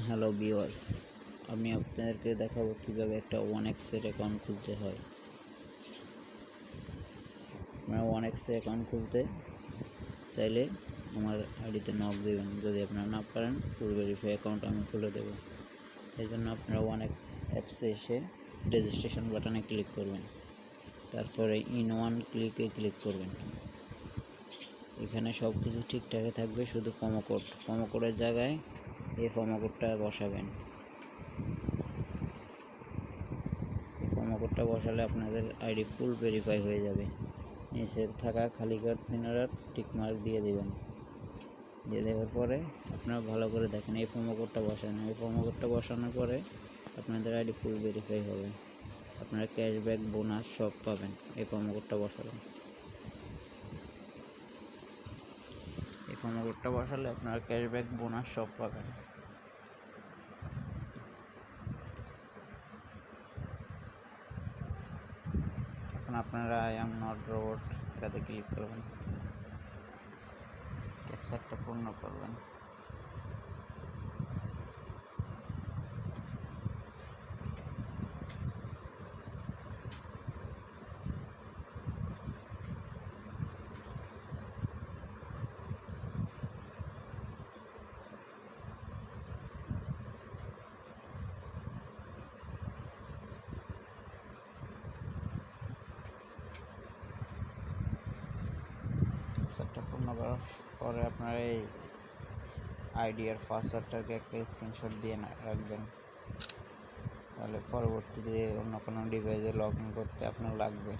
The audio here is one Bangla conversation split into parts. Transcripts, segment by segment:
হ্যালো ভিউয়ার্স, আমি আপনাদেরকে দেখাবো কিভাবে একটা 1x এর অ্যাকাউন্ট খুলতে হয়। আপনারা 1x এর অ্যাকাউন্ট খুলতে চাইলে আমার আইডিতে নক দেবেন। যদি আপনারা না পারেন, ফুল ভেরিফাই অ্যাকাউন্ট আমি খুলে দেবো। এই জন্য আপনারা 1x অ্যাপসে এসে রেজিস্ট্রেশন বাটনে ক্লিক করবেন, তারপরে ইন ওয়ান ক্লিকে ক্লিক করবেন। এখানে সব কিছু ঠিকঠাকই থাকবে, শুধু প্রোমো কোডের জায়গায় এই প্রোমো কোডটা বসাবেন। প্রোমো কোডটা বসালে আপনাদের আইডি ফুল ভেরিফাই হয়ে যাবে। নিচে থাকা খালি ঘর তিনটা টিক মার্ক দিয়ে দেবেন। দিয়ে দেওয়ার পরে আপনারা ভালো করে দেখেন, এই প্রোমো কোডটা বসান। এই প্রোমো কোডটা বসানোর পরে আপনাদের আইডি ফুল ভেরিফাই হবে। আপনারা ক্যাশব্যাক, বোনাস সব পাবেন এই প্রোমো কোডটা বসাবেন। এই প্রোমো কোডটা বসালে আপনারা ক্যাশব্যাক, বোনাস সব পাবেন। এখন আপনারা আই অ্যাম নট রোবট এটাতে ক্লিক করবেন, ক্যাপচারটা পূর্ণ করবেন। ক্যাপচারটা পূর্ণ করার পরে আপনারা এই আইডি আর পাসওয়ার্ডটাকে একটা স্ক্রিনশট দিয়ে রাখবেন, তাহলে পরবর্তীতে অন্য কোনো ডিভাইসে লগ ইন করতে আপনার লাগবে।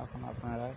এখন আপনারা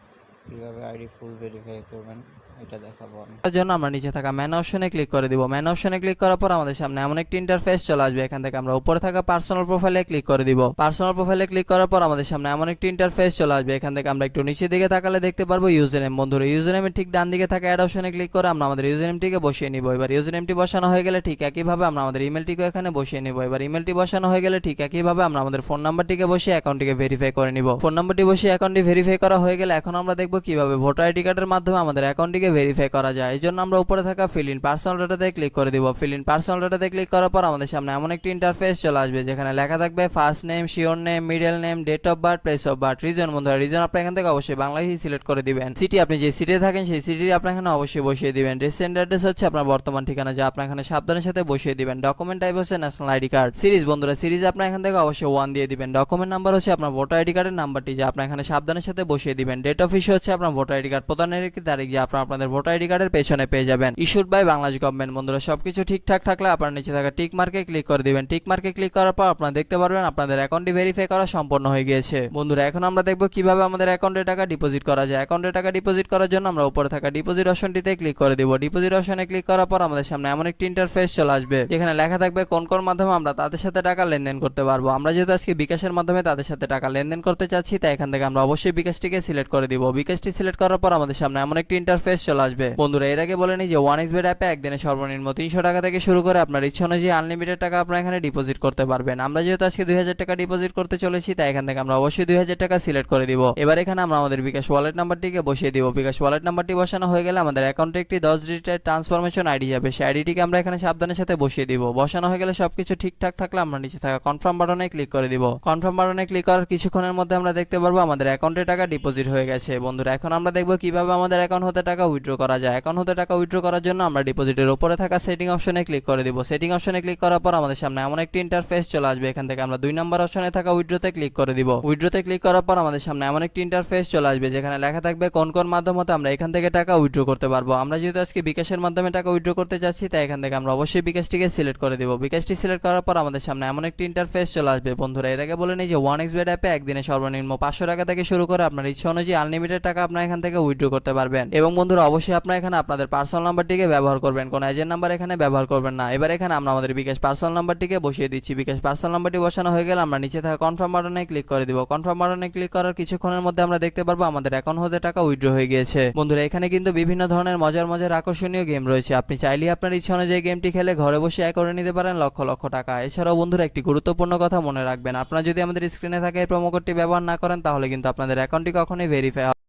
কীভাবে আইডি ফুল ভেরিফাই করবেন এটা দেখাবো আমি। তার জন্য আমরা নিচে থাকা ম্যান অপশনে ক্লিক করে দিব। ম্যান অপশনে ক্লিক করার পর আমাদের সামনে এমন একটি ইন্টারফেস চলে আসবে। এখান থেকে আমরা উপরে থাকা পার্সোনাল প্রোফাইলে ক্লিক করে দিব। পার্সোনাল প্রোফাইলে ক্লিক করার পর আমাদের সামনে এমন একটি ইন্টারফেস চলে আসবে। এখান থেকে আমরা একটু নিচের দিকে তাকালে দেখতে পারবো ইউজার নেম। বন্ধুরা, ইউজার নেমের ঠিক ডান দিকে থাকা অ্যাড অপশনে ক্লিক করে আমরা আমাদের ইউজার নেমটিকে বসিয়ে নিব। এবার ইউজার নেমটি বসানো হয়ে গেলে ঠিক একইভাবে আমরা আমাদের ইমেলটিকে এখানে বসিয়ে নিব। এবার ইমেলটি বসানো হয়ে গেলে ঠিক একইভাবে আমরা আমাদের ফোন নাম্বারটিকে বসিয়ে অ্যাকাউন্টটিকে ভেরিফাই করে নিব। ফোন নাম্বারটি বসিয়ে অ্যাকাউন্টটি ভেরিফাই করা হয়ে গেলে এখন আমরা দেখব কিভাবে ভোটার আইডি কার্ডের মাধ্যমে আমাদের অ্যাকাউন্টটিকে ভেরিফাই করা যায়। এই জন্য আমরা উপরে থাকা ফিল ইন পার্সোনাল ডাটাতে ক্লিক করে দিব। ফিল ইন পার্সোনাল ডাটাতে ক্লিক করার পর আমাদের সামনে এমন একটি ইন্টারফেস চলে আসবে যেখানে লেখা থাকবে first name, surname, middle name, date of birth, place of birth, reason. বন্ধুরা, রিজন আপনি এখান থেকে অবশ্যই বাংলাদেশি সিলেক্ট করে দিবেন। সিটি, আপনি যে সিটিতে থাকেন সেই সিটি আপনি এখানে অবশ্যই বসিয়ে দিবেন। রিসেন্ট অ্যাড্রেস হচ্ছে আপনার বর্তমান ঠিকানা, যা আপনি এখানে সাবধানের সাথে বসিয়ে দিবেন। ডকুমেন্ট টাইপ হচ্ছে ন্যাশনাল আইডি কার্ড। সিরিজ, বন্ধুরা, সিরিজ আপনি এখান থেকে অবশ্যই 1 দিয়ে দিবেন। ডকুমেন্ট নাম্বার হচ্ছে আপনার ভোটার আইডি কার্ডের নাম্বারটি, যা আপনি এখানে সাবধানের সাথে বসিয়ে দিবেন। ডেট অফ ইস্যু হচ্ছে আপনার ভোটার আইডি কার্ড প্রদানের একটি তারিখ, যা আপনাদের ভোটার আইডি কার্ডের পেছনে পেয়ে যাবেন। Issued by Bangladesh government. বন্ধুরা, সবকিছু ঠিকঠাক থাকলে আপনার নিচে থাকা টিক মার্কে ক্লিক করে দিবেন। টিক মার্কে ক্লিক করার পর আপনারা দেখতে পারবেন আপনাদের অ্যাকাউন্টটি ভেরিফাই করা সম্পন্ন হয়ে গিয়েছে। বন্ধুরা, এখন আমরা দেখব কিভাবে আমাদের অ্যাকাউন্টে টাকা ডিপোজিট করা যায়। অ্যাকাউন্টে টাকা ডিপোজিট করার জন্য আমরা উপরে থাকা ডিপোজিট অপশনটিতে ক্লিক করে দিব। ডিপোজিট অপশনে ক্লিক করার পর আমাদের সামনে এমন একটি ইন্টারফেস চলে আসবে যেখানে লেখা থাকবে কোন কোন মাধ্যমে আমরা তাদের সাথে টাকা লেনদেন করতে পারবো। আমরা যেহেতু আজকে বিকাশের মাধ্যমে তাদের সাথে টাকা লেনদেন করতে চাচ্ছি, তাই এখান থেকে আমরা অবশ্যই বিকাশটিকে সিলেক্ট করে দিব। বিকাশটি সিলেক্ট করার পর আমাদের সামনে এমন একটি ইন্টারফেস চলে আসবে। বন্ধুরা, এর আগে বলে নিই যে 1xBet অ্যাপে একদিনে সর্বনিম্ন 300 টাকা থেকে শুরু করে আপনার ইচ্ছা অনুযায়ী আনলিমিটেড টাকা আপনারা এখানে ডিপোজিট করতে পারবেন। আমরা যেহেতু আজকে 2000 টাকা ডিপোজিট করতে চলেছি, তাই এখান থেকে আমরা অবশ্যই 2000 টাকা সিলেক্ট করে দিব। এবার এখানে আমরা আমাদের বিকাশ ওয়ালেট নাম্বারটিকে বসিয়ে দিব। বিকাশ ওয়ালেট নাম্বারটি বসানো হয়ে গেলে আমাদের অ্যাকাউন্টে একটি 10 ডিজিটের ট্রান্সফরমেশন আইডি যাবে। সেই আইডিটিকে আমরা এখানে সাবধানের সাথে বসিয়ে দিব। বসানো হয়ে গেলে সবকিছু ঠিকঠাক থাকলে আমরা নিচে থাকা কনফার্ম বাটনে ক্লিক করে দিব। কনফার্ম বাটনে ক্লিক করার কিছুক্ষণের মধ্যে আমরা দেখতে পারবো আমাদের অ্যাকাউন্টে টাকা ডিপোজিট হয়ে গেছে। বন্ধুরা, এখন আমরা দেখব কিভাবে আমাদের অ্যাকাউন্ট হতে টাকা উইথড্র করা যায়। অ্যাকাউন্ট হতে টাকা উইথড্র করার জন্য আমরা ডিপোজিটের উপরে থাকা সেটিং অপশনে ক্লিক করে দিব। সেটিং অপশনে ক্লিক করার পর আমাদের সামনে এমন একটি ইন্টারফেস চলে আসবে। এখান থেকে আমরা 2 নম্বর অপশনে থাকা উইথড্রতে ক্লিক করে দিব। উইথড্রতে ক্লিক করার পর আমাদের সামনে এমন একটি ইন্টারফেস চলে আসবে যেখানে লেখা থাকবে কোন কোন মাধ্যমে আমরা এখান থেকে টাকা উইথড্র করতে পারবো। আমরা যেহেতু আজকে বিকাশের মাধ্যমে টাকা উইথড্র করতে যাচ্ছি, তাই এখান থেকে আমরা অবশ্যই বিকাশটিকে সিলেক্ট করে দিব। বিকাশটি সিলেক্ট করার পর আমাদের সামনে এমন একটি ইন্টারফেস চলে আসবে। বন্ধুরা, এর আগে বলে নিই যে 1xBet অ্যাপে একদিনে সর্বনিম্ন 500 টাকা থেকে শুরু করে আপনার ইচ্ছা অনুযায়ী আনলিমিটেড টাকা আপনারা এখান থেকে উইথড্র করতে পারবেন। এবং বন্ধুরা, অবশ্যই আপনারা এখানে আপনাদের পার্সোনাল নাম্বারটিকে ব্যবহার করবেন, কোনো এজেন্ট নাম্বার এখানে ব্যবহার করবেন না। এবার এখানে আমরা আমাদের বিকাশ পার্সোনাল নাম্বারটিকে বসিয়ে দিচ্ছি। বিকাশ পার্সোনাল নাম্বারটি বসানো হয়ে গেলে আমরা নিচে থাকা কনফার্ম বাটনে ক্লিক করে দিব। কনফার্ম বাটনে ক্লিক করার কিছুক্ষণের মধ্যে আমরা দেখতে পারবো আমাদের অ্যাকাউন্ট হতে টাকা উইথড্র হয়ে গিয়েছে। বন্ধুরা, এখানে কিন্তু বিভিন্ন ধরনের মজার আকর্ষণীয় গেম রয়েছে। আপনি চাইলে আপনার ইচ্ছা অনুযায়ী গেমটি খেলে ঘরে বসে আয় করে নিতে পারেন লক্ষ লক্ষ টাকা। এছাড়াও বন্ধুরা, একটি গুরুত্বপূর্ণ কথা মনে রাখবেন, আপনারা যদি আমাদের স্ক্রিনে থাকা এই প্রোমো কোডটি ব্যবহার না করেন তাহলে কিন্তু আপনাদের অ্যাকাউন্টটি কখনোই ভেরিফাই